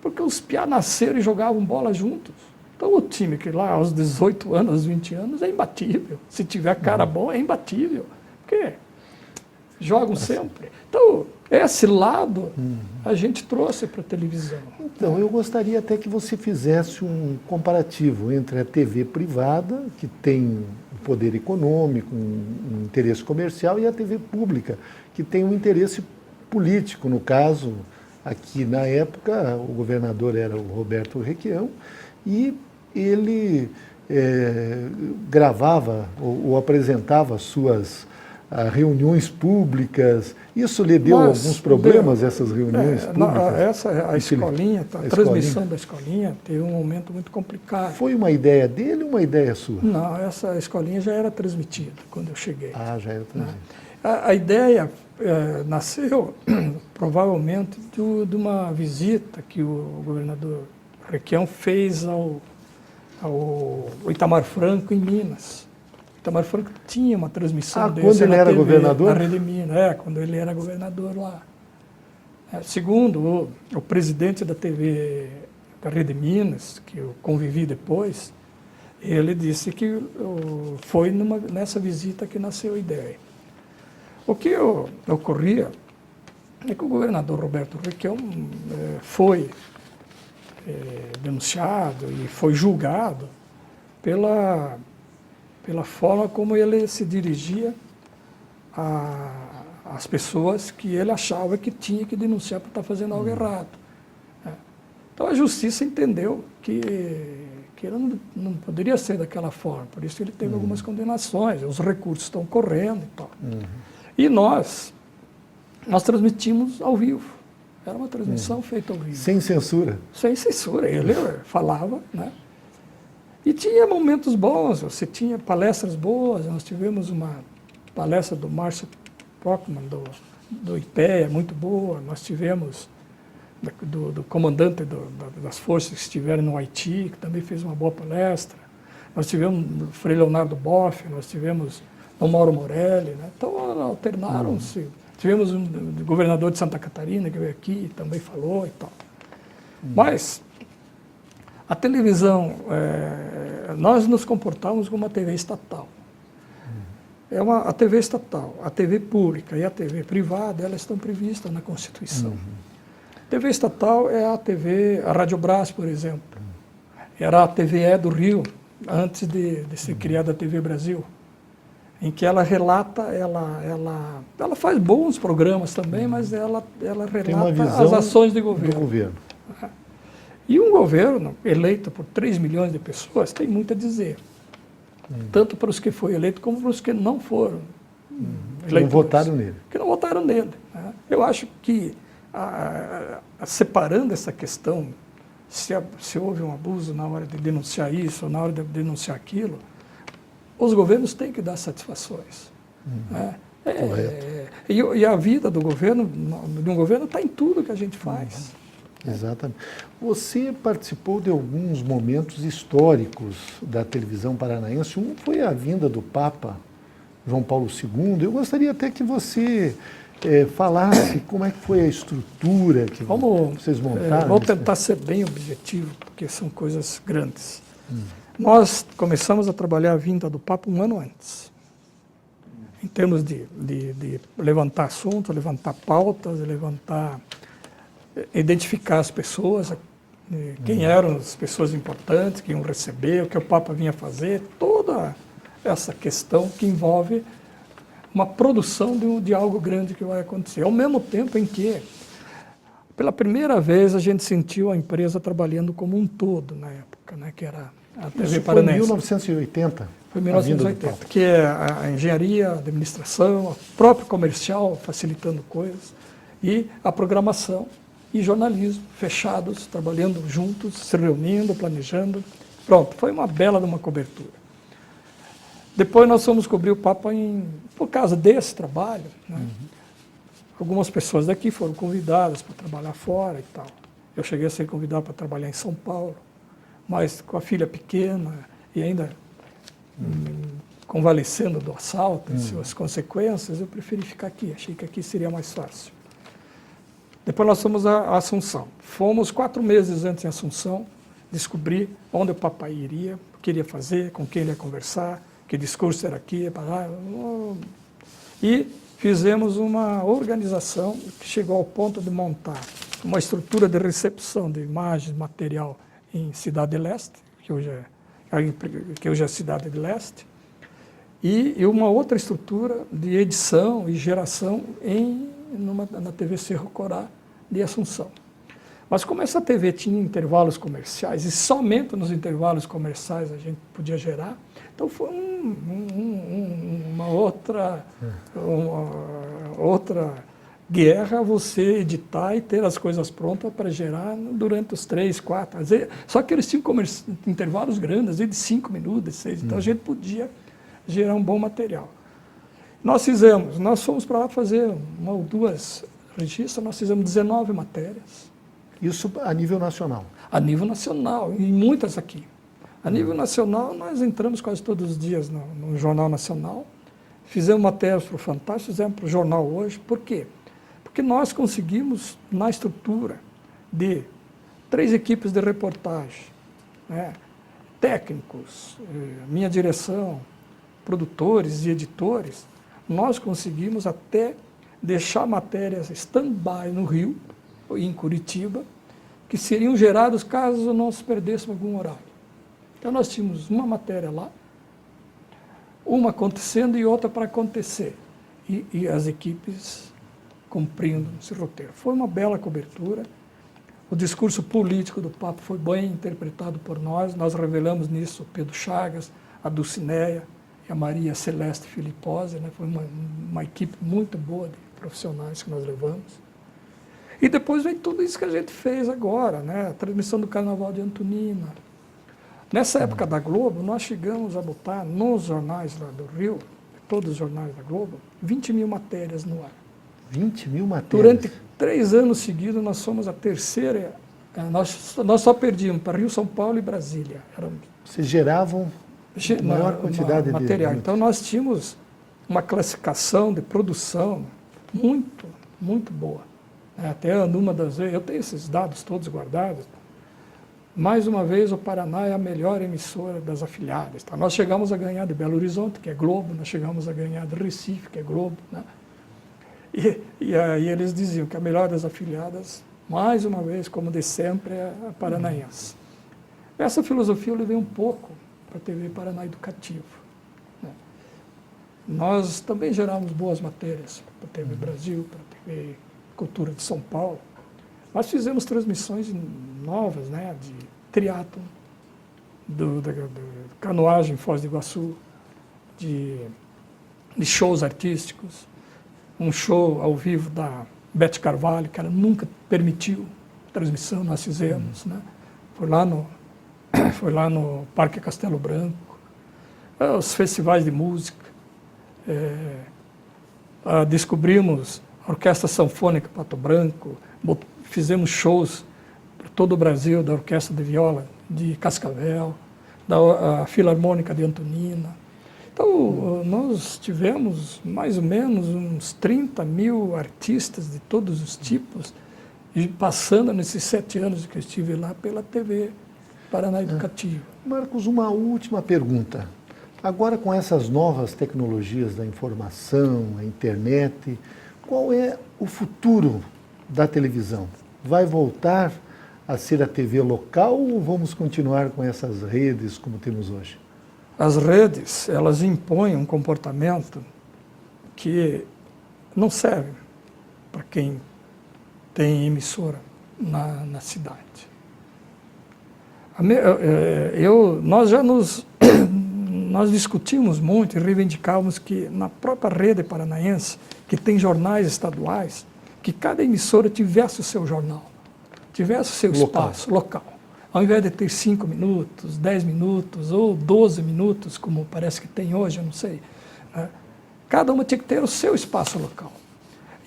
Porque os piá nasceram e jogavam bola juntos. Então o time que lá aos 18 anos, aos 20 anos, é imbatível. Se tiver cara bom, é imbatível. Porque jogam sempre. Então, esse lado a gente trouxe para a televisão. Então, eu gostaria até que você fizesse um comparativo entre a TV privada, que tem o poder econômico, um interesse comercial, e a TV pública, que tem um interesse político. No caso, aqui na época, o governador era o Roberto Requião, e ele gravava ou apresentava suas reuniões públicas. Isso lhe deu alguns problemas, essas reuniões públicas? A escolinha, a transmissão da escolinha teve um momento muito complicado. Foi uma ideia dele ou uma ideia sua? Não, essa escolinha já era transmitida quando eu cheguei. Ah, já era transmitida. A ideia nasceu provavelmente de uma visita que o governador Requião fez ao Itamar Franco em Minas. O Itamar Franco tinha uma transmissão desse quando ele era governador? Na Rede Minas, quando ele era governador lá. Segundo o presidente da TV da Rede Minas, que eu convivi depois, ele disse que foi nessa visita que nasceu a ideia. O que ocorria é que o governador Roberto Requião foi denunciado e foi julgado pela forma como ele se dirigia às pessoas que ele achava que tinha que denunciar por estar fazendo algo errado. Né? Então a justiça entendeu que ele não poderia ser daquela forma, por isso ele teve algumas condenações, os recursos estão correndo e tal. E nós transmitimos ao vivo, era uma transmissão feita ao vivo. Sem censura? Sem censura, ele falava, né? E tinha momentos bons, você tinha palestras boas, nós tivemos uma palestra do Márcio Brockman, do IPEA, muito boa, nós tivemos do comandante das forças que estiveram no Haiti, que também fez uma boa palestra, nós tivemos o Frei Leonardo Boff, nós tivemos o Mauro Morelli, né? Então alternaram-se, tivemos um governador de Santa Catarina que veio aqui, também falou e tal. Mas a televisão, nós nos comportamos como uma TV estatal. A TV estatal, a TV pública e a TV privada, elas estão previstas na Constituição. A TV estatal é a Rádio Brás, por exemplo. Era a TVE do Rio, antes de ser criada a TV Brasil, em que ela relata, ela faz bons programas também, mas ela relata as ações de governo. E um governo eleito por 3 milhões de pessoas tem muito a dizer. Tanto para os que foram eleitos como para os que não foram eleitos. Que não votaram nele. Que não votaram nele. Né? Eu acho que, separando essa questão, se houve um abuso na hora de denunciar isso ou na hora de denunciar aquilo, os governos têm que dar satisfações. Né? E a vida de um governo está em tudo que a gente faz. Exatamente. Você participou de alguns momentos históricos da televisão paranaense. Um foi a vinda do Papa João Paulo II. Eu gostaria até que você falasse como é que foi a estrutura que vocês montaram. Vou tentar ser bem objetivo, porque são coisas grandes. Nós começamos a trabalhar a vinda do Papa um ano antes, em termos de levantar assuntos, levantar pautas, identificar as pessoas, quem eram as pessoas importantes, que iam receber, o que o Papa vinha fazer, toda essa questão que envolve uma produção de algo grande que vai acontecer. Ao mesmo tempo em que, pela primeira vez, a gente sentiu a empresa trabalhando como um todo na época, né, que era a TV Paranense. Foi em 1980? Foi em 1980, que é a engenharia, a administração, o próprio comercial facilitando coisas, e a programação e jornalismo, fechados, trabalhando juntos, se reunindo, planejando. Pronto, foi uma bela de uma cobertura. Depois nós fomos cobrir o Papa por causa desse trabalho. Né? Algumas pessoas daqui foram convidadas para trabalhar fora e tal. Eu cheguei a ser convidado para trabalhar em São Paulo, mas com a filha pequena e ainda convalescendo do assalto e suas consequências, eu preferi ficar aqui. Achei que aqui seria mais fácil. Depois nós fomos a Assunção. Fomos 4 meses antes em Assunção, descobrir onde o papai iria, o que ele ia fazer, com quem ele ia conversar, que discurso era aqui, e fizemos uma organização que chegou ao ponto de montar uma estrutura de recepção de imagens, material em Cidade de Leste, que hoje é Cidade de Leste, e uma outra estrutura de edição e geração na TV Cerro Corá de Assunção. Mas como essa TV tinha intervalos comerciais, e somente nos intervalos comerciais a gente podia gerar, então foi uma outra guerra você editar e ter as coisas prontas para gerar durante os 3, 4. Só que eles tinham intervalos grandes, às vezes de 5 minutos, de 6, então a gente podia gerar um bom material. Nós fomos para lá fazer 1 ou 2 registros, nós fizemos 19 matérias. Isso a nível nacional? A nível nacional, e muitas aqui. A nível nacional, nós entramos quase todos os dias no Jornal Nacional, fizemos matérias para o Fantástico, fizemos para o Jornal Hoje. Por quê? Porque nós conseguimos, na estrutura de 3 equipes de reportagem, né, técnicos, minha direção, produtores e editores, nós conseguimos até deixar matérias stand-by no Rio, em Curitiba, que seriam gerados caso nós perdêssemos algum horário. Então nós tínhamos uma matéria lá, uma acontecendo e outra para acontecer. E as equipes cumprindo esse roteiro. Foi uma bela cobertura. O discurso político do Papa foi bem interpretado por nós. Nós revelamos nisso o Pedro Chagas, a Dulcineia e a Maria Celeste Filipposi, né? Foi uma equipe muito boa de profissionais que nós levamos. E depois veio tudo isso que a gente fez agora, né? A transmissão do Carnaval de Antonina. Nessa época da Globo, nós chegamos a botar nos jornais lá do Rio, todos os jornais da Globo, 20 mil matérias no ar. 20 mil matérias? Durante 3 anos seguidos, nós somos a terceira. Nós só perdíamos para Rio, São Paulo e Brasília. Vocês geravam a maior quantidade de material. Então, nós tínhamos uma classificação de produção muito, muito boa. Até numa das vezes, eu tenho esses dados todos guardados. Mais uma vez, o Paraná é a melhor emissora das afiliadas. Tá? Nós chegamos a ganhar de Belo Horizonte, que é Globo, nós chegamos a ganhar de Recife, que é Globo. Né? E aí eles diziam que a melhor das afiliadas, mais uma vez, como de sempre, é a paranaense. Essa filosofia eu levei um pouco para a TV Paraná Educativo. Né? Nós também geramos boas matérias para a TV Brasil, para a TV Cultura de São Paulo. Nós fizemos transmissões novas, né, de triatlon, de canoagem em Foz do Iguaçu, de shows artísticos, um show ao vivo da Beth Carvalho, que ela nunca permitiu transmissão, nós fizemos. Né? Foi lá no Parque Castelo Branco, os festivais de música. Descobrimos a Orquestra Sanfônica Pato Branco, fizemos shows para todo o Brasil, da Orquestra de Viola de Cascavel, da Filarmônica de Antonina. Então, nós tivemos mais ou menos uns 30 mil artistas de todos os tipos, e passando nesses 7 anos que eu estive lá pela TV Paraná Educativo. Marcos, uma última pergunta. Agora, com essas novas tecnologias da informação, a internet, qual é o futuro da televisão? Vai voltar a ser a TV local ou vamos continuar com essas redes como temos hoje? As redes, elas impõem um comportamento que não serve para quem tem emissora na cidade. Nós discutimos muito e reivindicávamos que na própria rede paranaense, que tem jornais estaduais, que cada emissora tivesse o seu jornal, tivesse o seu espaço local. Ao invés de ter 5 minutos, 10 minutos ou 12 minutos, como parece que tem hoje, eu não sei, né? Cada uma tinha que ter o seu espaço local.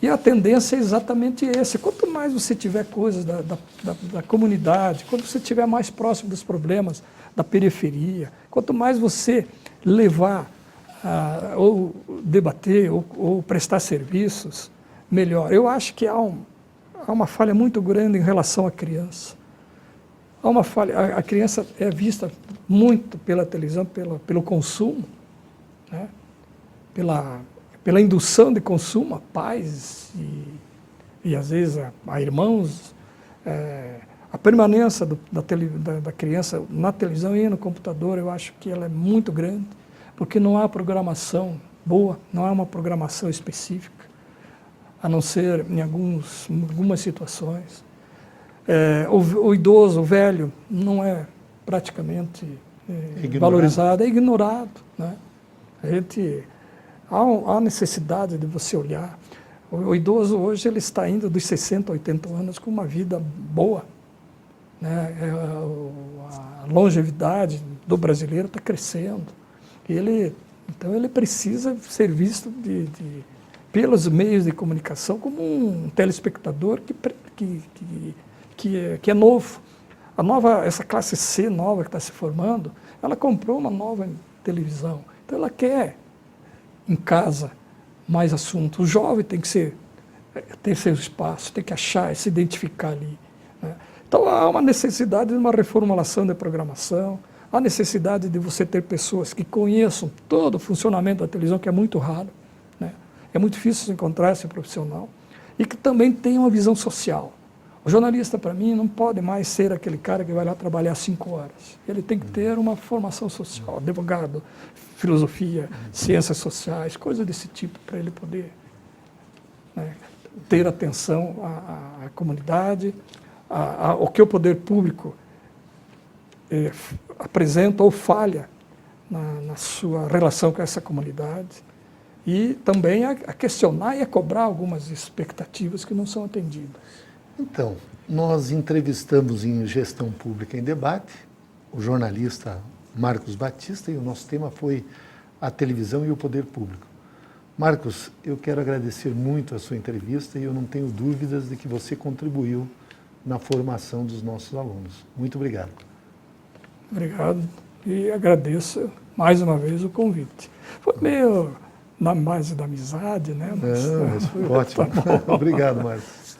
E a tendência é exatamente essa. Quanto mais você tiver coisas da comunidade, quanto você estiver mais próximo dos problemas da periferia, quanto mais você levar, ou debater, ou prestar serviços, melhor. Eu acho que há uma falha muito grande em relação à criança. Há uma falha, a criança é vista muito pela televisão, pelo consumo, né? Pela indução de consumo a pais e às vezes a irmãos. A permanência da criança na televisão e no computador, eu acho que ela é muito grande, porque não há programação boa, não há uma programação específica, a não ser em algumas situações. O idoso, o velho, não é praticamente valorizado, é ignorado. Né? Há necessidade de você olhar. O idoso hoje ele está indo dos 60 a 80 anos com uma vida boa. Né? A longevidade do brasileiro está crescendo. Então ele precisa ser visto pelos meios de comunicação como um telespectador que é novo. Essa classe C nova que está se formando, ela comprou uma nova televisão. Então ela quer em casa mais assuntos. O jovem tem que ter seu espaço, tem que achar, se identificar ali. Né? Então há uma necessidade de uma reformulação da programação, há necessidade de você ter pessoas que conheçam todo o funcionamento da televisão, que é muito raro, né? É muito difícil encontrar esse profissional, e que também tenham uma visão social. O jornalista, para mim, não pode mais ser aquele cara que vai lá trabalhar 5 horas. Ele tem que ter uma formação social, advogado, filosofia, ciências sociais, coisas desse tipo, para ele poder, né, ter atenção à comunidade, ao que o poder público apresenta ou falha na sua relação com essa comunidade, e também a questionar e a cobrar algumas expectativas que não são atendidas. Então, nós entrevistamos em Gestão Pública em Debate o jornalista Marcos Batista, e o nosso tema foi a televisão e o poder público. Marcos, eu quero agradecer muito a sua entrevista, e eu não tenho dúvidas de que você contribuiu na formação dos nossos alunos. Muito obrigado. Obrigado, e agradeço mais uma vez o convite. Foi meio na base da amizade, né? Mas foi ótimo. Tá. Obrigado, Marcos.